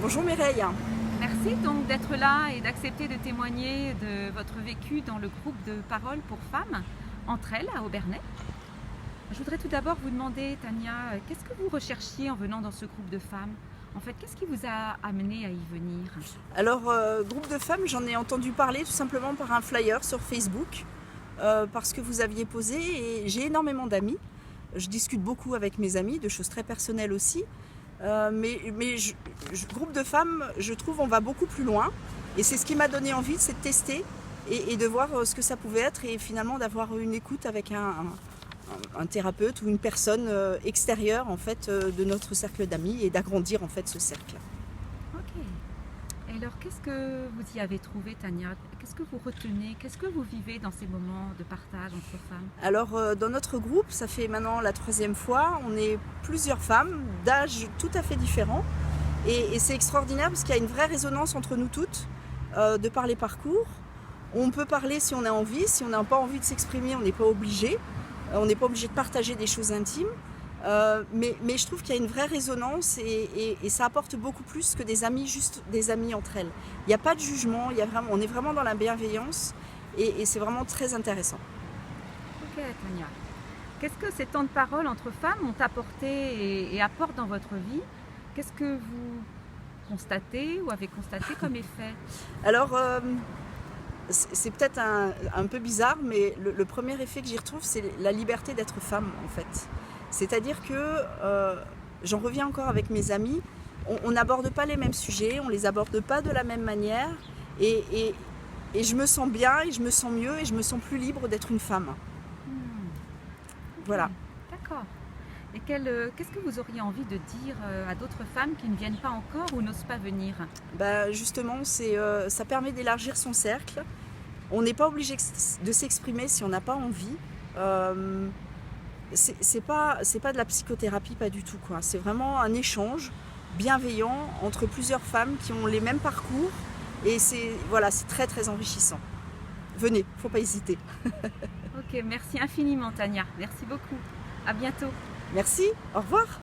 Bonjour Mireille. Merci donc d'être là et d'accepter de témoigner de votre vécu dans le groupe de parole pour femmes, entre elles, à Obernai. Je voudrais tout d'abord vous demander, Tania, qu'est-ce que vous recherchiez en venant dans ce groupe de femmes? En fait, qu'est-ce qui vous a amené à y venir? Alors, groupe de femmes, j'en ai entendu parler tout simplement par un flyer sur Facebook, parce que vous aviez posé, et j'ai énormément d'amis. Je discute beaucoup avec mes amis, de choses très personnelles aussi. Groupe de femmes, je trouve, on va beaucoup plus loin. Et c'est ce qui m'a donné envie, c'est de tester et de voir ce que ça pouvait être, et finalement d'avoir une écoute avec un thérapeute ou une personne extérieure en fait, de notre cercle d'amis, et d'agrandir en fait ce cercle. Ok. Et alors, qu'est-ce que vous y avez trouvé, Tania? Qu'est-ce que vous retenez? Qu'est-ce que vous vivez dans ces moments de partage entre femmes? Alors dans notre groupe, ça fait maintenant la 3e fois, on est plusieurs femmes d'âges tout à fait différents, et c'est extraordinaire parce qu'il y a une vraie résonance entre nous toutes, de par les parcours. On peut parler si on a envie, si on n'a pas envie de s'exprimer, on n'est pas obligé. On n'est pas obligé de partager des choses intimes, mais je trouve qu'il y a une vraie résonance, et ça apporte beaucoup plus que des amis, juste des amis entre elles. Il n'y a pas de jugement, on est vraiment dans la bienveillance, et c'est vraiment très intéressant. Ok, Tania. Qu'est-ce que ces temps de parole entre femmes ont apporté et apportent dans votre vie? Qu'est-ce que vous constatez ou avez constaté comme effet? Alors, c'est peut-être un peu bizarre, mais le premier effet que j'y retrouve, c'est la liberté d'être femme, en fait. C'est-à-dire que, j'en reviens encore avec mes amis, on n'aborde pas les mêmes sujets, on ne les aborde pas de la même manière, et je me sens bien, et je me sens mieux, et je me sens plus libre d'être une femme. Voilà. D'accord. Et qu'est-ce que vous auriez envie de dire à d'autres femmes qui ne viennent pas encore ou n'osent pas venir? Bah, justement, ça permet d'élargir son cercle. On n'est pas obligé de s'exprimer si on n'a pas envie. C'est pas de la psychothérapie, pas du tout, quoi. C'est vraiment un échange bienveillant entre plusieurs femmes qui ont les mêmes parcours, et c'est très très enrichissant. Venez, faut pas hésiter. Ok, merci infiniment, Tania. Merci beaucoup. À bientôt. Merci, au revoir.